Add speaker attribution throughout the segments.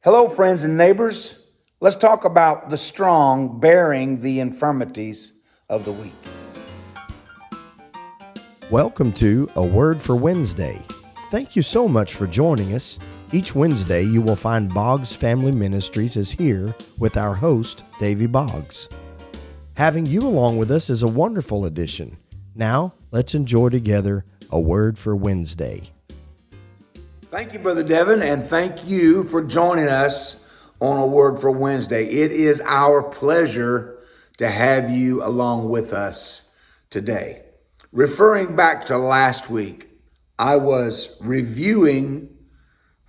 Speaker 1: Hello, friends and neighbors. Let's talk about the strong bearing the infirmities of the weak.
Speaker 2: Welcome to A Word for Wednesday. Thank you so much for joining us. Each Wednesday, you will find Boggs Family Ministries is here with our host, Davy Boggs. Having you along with us is a wonderful addition. Now, let's enjoy together A Word for Wednesday.
Speaker 1: Thank you, Brother Devin, and thank you for joining us on A Word for Wednesday. It is our pleasure to have you along with us today. Referring back to last week, I was reviewing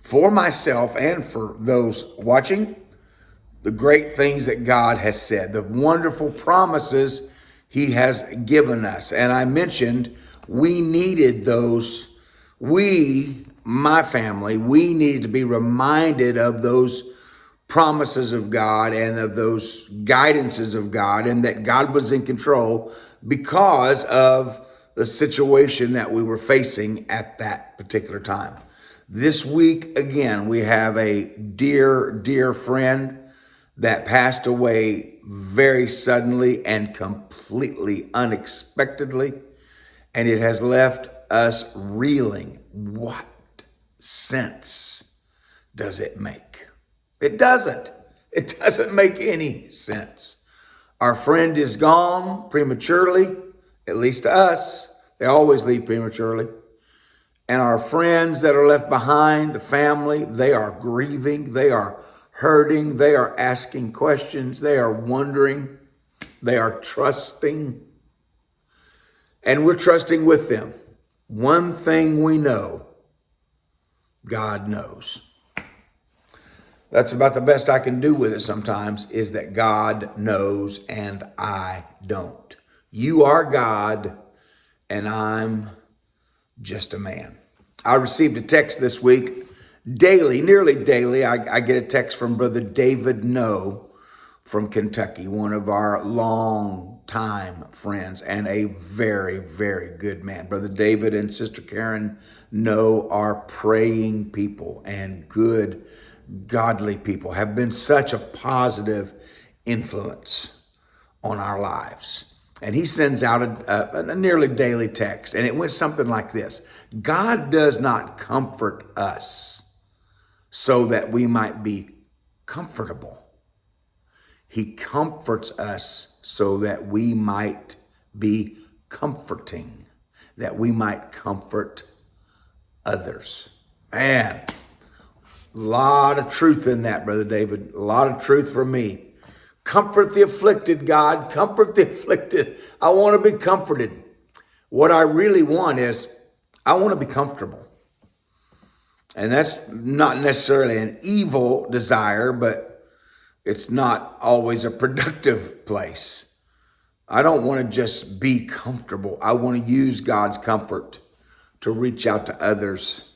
Speaker 1: for myself and for those watching the great things that God has said, the wonderful promises He has given us. And I mentioned we needed those. My family, we needed to be reminded of those promises of God and of those guidances of God, and that God was in control because of the situation that we were facing at that particular time. This week, again, we have a dear friend that passed away very suddenly and completely unexpectedly, and it has left us reeling. What sense does it make? It doesn't. It doesn't make any sense. Our friend is gone prematurely, at least to us. They always leave prematurely. And our friends that are left behind, the family, they are grieving, they are hurting, they are asking questions, they are wondering, they are trusting. And we're trusting with them. One thing we know, God knows. That's about the best I can do with it sometimes, is that God knows and I don't. You are God and I'm just a man. I received a text this week, nearly daily. I get a text from Brother David from Kentucky, one of our long-time friends and a very, very good man. Brother David and Sister Karen are praying people and good, godly people, have been such a positive influence on our lives. And he sends out a nearly daily text, and it went something like this: God does not comfort us so that we might be comfortable. He comforts us so that we might be comforting, that we might comfort others. Man, a lot of truth in that, Brother David. A lot of truth for me. Comfort the afflicted, God. Comfort the afflicted. I want to be comforted. What I really want is, I want to be comfortable. And that's not necessarily an evil desire, but it's not always a productive place. I don't want to just be comfortable. I want to use God's comfort to reach out to others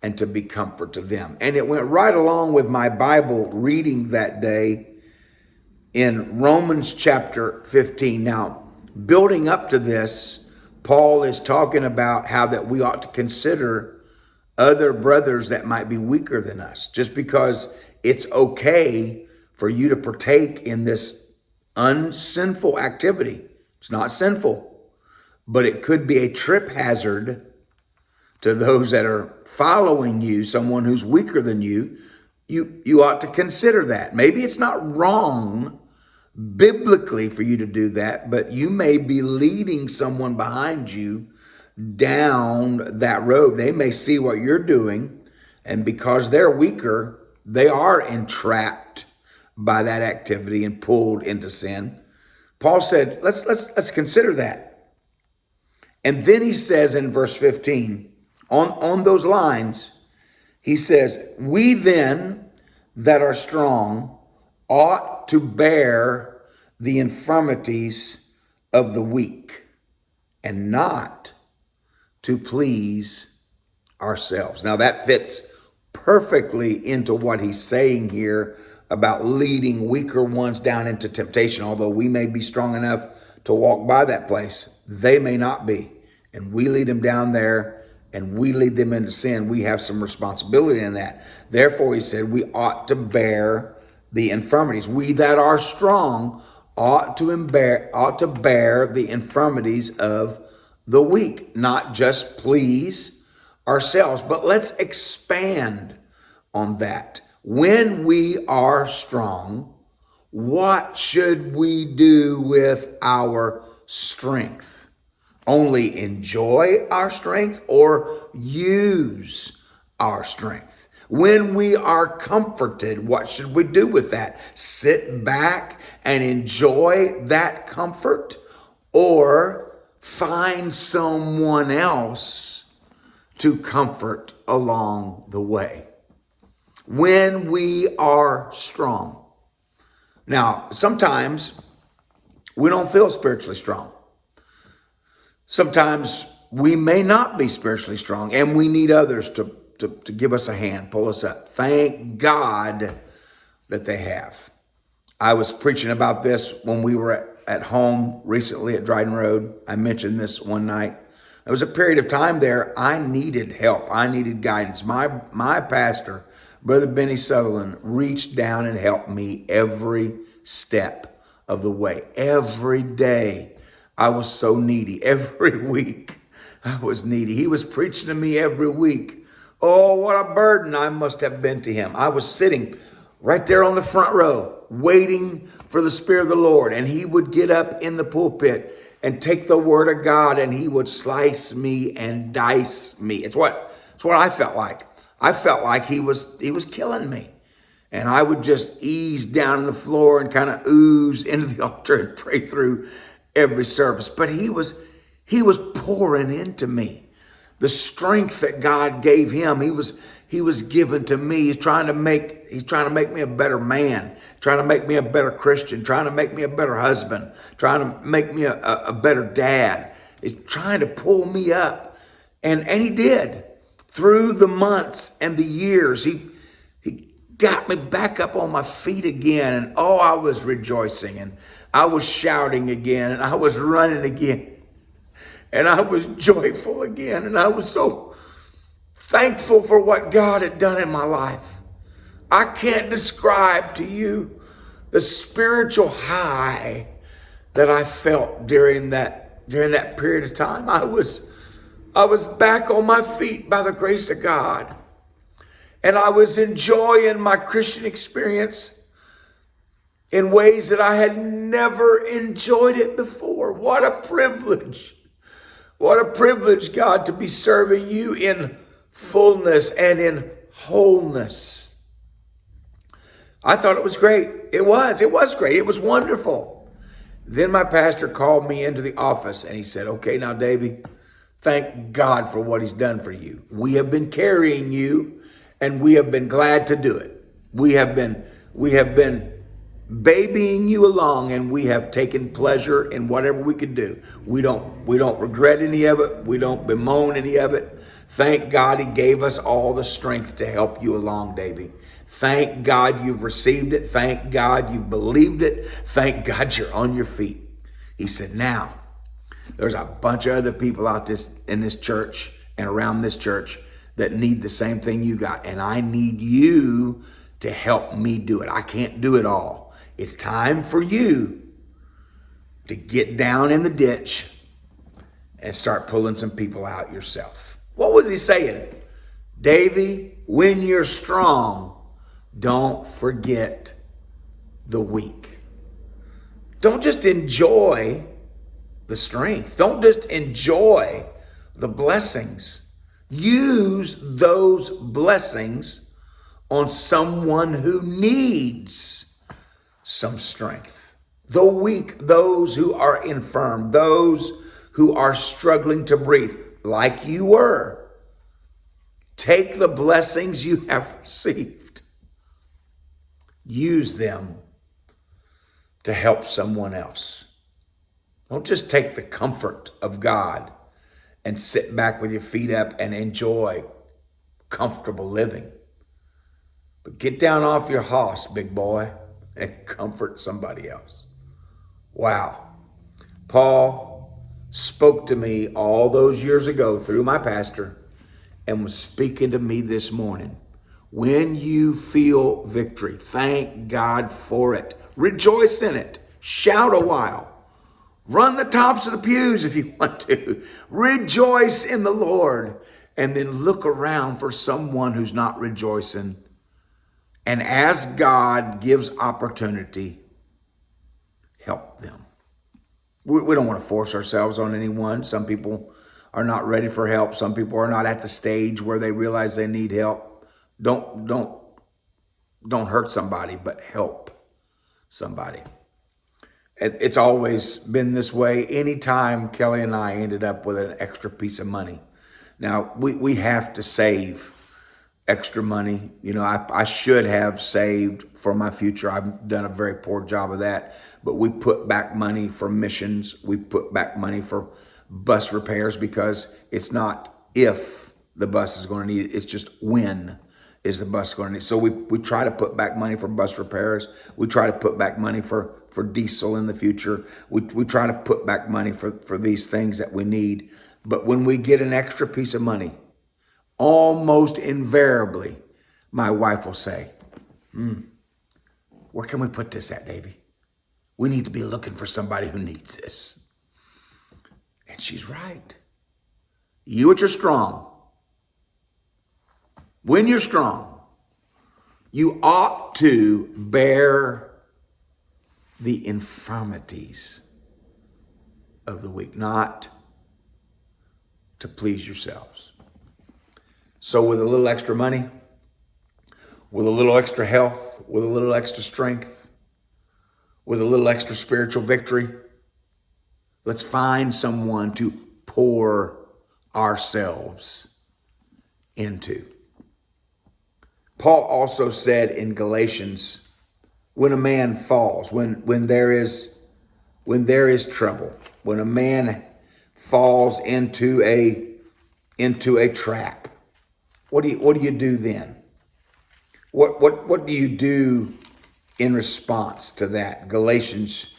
Speaker 1: and to be comfort to them. And it went right along with my Bible reading that day in Romans chapter 15. Now, building up to this, Paul is talking about how that we ought to consider other brothers that might be weaker than us. Just because it's okay for you to partake in this unsinful activity. It's not sinful, but it could be a trip hazard to those that are following you, someone who's weaker than you. You ought to consider that. Maybe it's not wrong biblically for you to do that, but you may be leading someone behind you down that road. They may see what you're doing, and because they're weaker, they are entrapped by that activity and pulled into sin. Paul said, let's consider that. And then he says in verse 15, on those lines, he says, we then that are strong ought to bear the infirmities of the weak and not to please ourselves. Now that fits perfectly into what he's saying here about leading weaker ones down into temptation. Although we may be strong enough to walk by that place, they may not be. And we lead them down there and we lead them into sin, we have some responsibility in that. Therefore, he said, we ought to bear the infirmities. We that are strong ought to bear the infirmities of the weak, not just please ourselves, but let's expand on that. When we are strong, what should we do with our strength? Only enjoy our strength or use our strength? When we are comforted, what should we do with that? Sit back and enjoy that comfort, or find someone else to comfort along the way? When we are strong. Now, sometimes we don't feel spiritually strong. Sometimes we may not be spiritually strong, and we need others to give us a hand, pull us up. Thank God that they have. I was preaching about this when we were at home recently at Dryden Road. I mentioned this one night. There was a period of time there I needed help. I needed guidance. My pastor, Brother Benny Sutherland, reached down and helped me every step of the way. Every day I was so needy. Every week I was needy. He was preaching to me every week. Oh, what a burden I must have been to him. I was sitting right there on the front row, waiting for the Spirit of the Lord. And he would get up in the pulpit and take the word of God, and he would slice me and dice me. It's what I felt like. I felt like he was killing me. And I would just ease down on the floor and kind of ooze into the altar and pray through every service. But he was pouring into me. The strength that God gave him, he was given to me. He's trying to make me a better man, trying to make me a better Christian, trying to make me a better husband, trying to make me a better dad. He's trying to pull me up. And he did. Through the months and the years, he got me back up on my feet again. And I was rejoicing, and I was shouting again, and I was running again, and I was joyful again. And I was so thankful for what God had done in my life. I can't describe to you the spiritual high that I felt during that period of time. I was back on my feet by the grace of God. And I was enjoying my Christian experience in ways that I had never enjoyed it before. What a privilege. What a privilege, God, to be serving you in fullness and in wholeness. I thought it was great. It was great. It was wonderful. Then my pastor called me into the office and he said, okay, now, Davey, thank God for what he's done for you. We have been carrying you, and we have been glad to do it. We have been babying you along, and we have taken pleasure in whatever we could do. We don't regret any of it. We don't bemoan any of it. Thank God he gave us all the strength to help you along, Davey. Thank God you've received it. Thank God you've believed it. Thank God you're on your feet. He said, now, there's a bunch of other people out in this church and around this church that need the same thing you got. And I need you to help me do it. I can't do it all. It's time for you to get down in the ditch and start pulling some people out yourself. What was he saying? Davey, when you're strong, don't forget the weak. Don't just enjoy the strength. Don't just enjoy the blessings. Use those blessings on someone who needs some strength. The weak, those who are infirm, those who are struggling to breathe, like you were. Take the blessings you have received. Use them to help someone else. Don't just take the comfort of God and sit back with your feet up and enjoy comfortable living. But get down off your hoss, big boy, and comfort somebody else. Wow. Paul spoke to me all those years ago through my pastor and was speaking to me this morning. When you feel victory, thank God for it. Rejoice in it. Shout a while. Run the tops of the pews if you want to. Rejoice in the Lord. And then look around for someone who's not rejoicing. And as God gives opportunity, help them. We don't want to force ourselves on anyone. Some people are not ready for help. Some people are not at the stage where they realize they need help. Don't hurt somebody, but help somebody. It's always been this way. Anytime Kelly and I ended up with an extra piece of money. Now, we have to save extra money. You know, I should have saved for my future. I've done a very poor job of that. But we put back money for missions. We put back money for bus repairs, because it's not if the bus is going to need it. It's just when is the bus going to need it. So we try to put back money for bus repairs. We try to put back money for diesel in the future. We try to put back money for these things that we need. But when we get an extra piece of money, almost invariably, my wife will say, where can we put this at, Davy? We need to be looking for somebody who needs this. And she's right. You at your strong. When you're strong, you ought to bear the infirmities of the weak, not to please yourselves. So with a little extra money, with a little extra health, with a little extra strength, with a little extra spiritual victory, let's find someone to pour ourselves into. Paul also said in Galatians, when a man falls, when there is trouble, when a man falls into a trap, what do you do then? What do you do in response to that? Galatians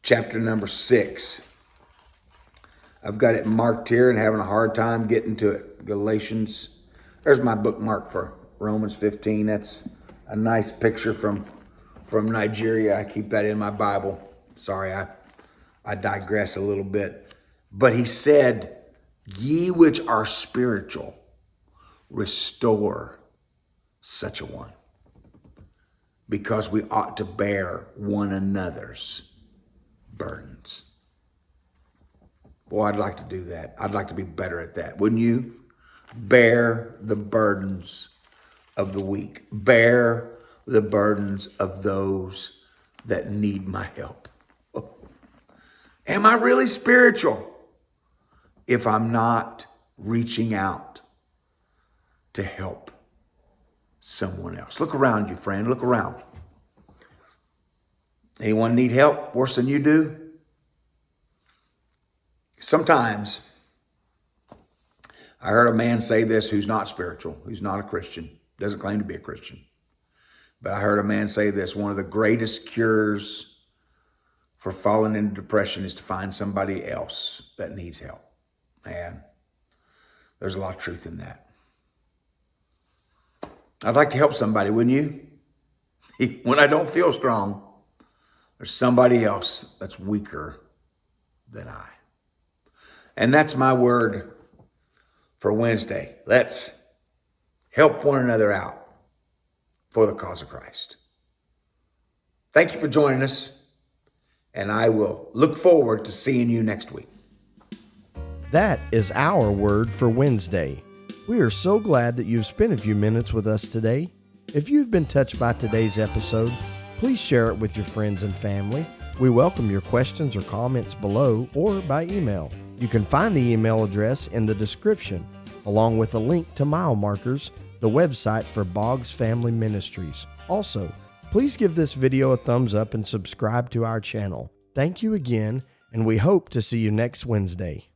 Speaker 1: chapter number 6. I've got it marked here and having a hard time getting to it. Galatians. There's my bookmark for Romans 15. That's a nice picture from Nigeria. I keep that in my Bible. Sorry, I digress a little bit. But he said, ye which are spiritual, restore such a one, because we ought to bear one another's burdens. Boy, I'd like to do that. I'd like to be better at that. Wouldn't you? Bear the burdens of the weak. Bear the burdens of those that need my help. Am I really spiritual if I'm not reaching out to help someone else? Look around you, friend. Look around. Anyone need help worse than you do? Sometimes I heard a man say this who's not spiritual, who's not a Christian, doesn't claim to be a Christian. But I heard a man say this: one of the greatest cures for falling into depression is to find somebody else that needs help. Man, there's a lot of truth in that. I'd like to help somebody, wouldn't you? When I don't feel strong, there's somebody else that's weaker than I. And that's my word for Wednesday. Let's help one another out for the cause of Christ. Thank you for joining us, and I will look forward to seeing you next week.
Speaker 2: That is our word for Wednesday. We are so glad that you've spent a few minutes with us today. If you've been touched by today's episode, please share it with your friends and family. We welcome your questions or comments below or by email. You can find the email address in the description, along with a link to mile markers, the website for Boggs Family Ministries. Also, please give this video a thumbs up and subscribe to our channel. Thank you again, and we hope to see you next Wednesday.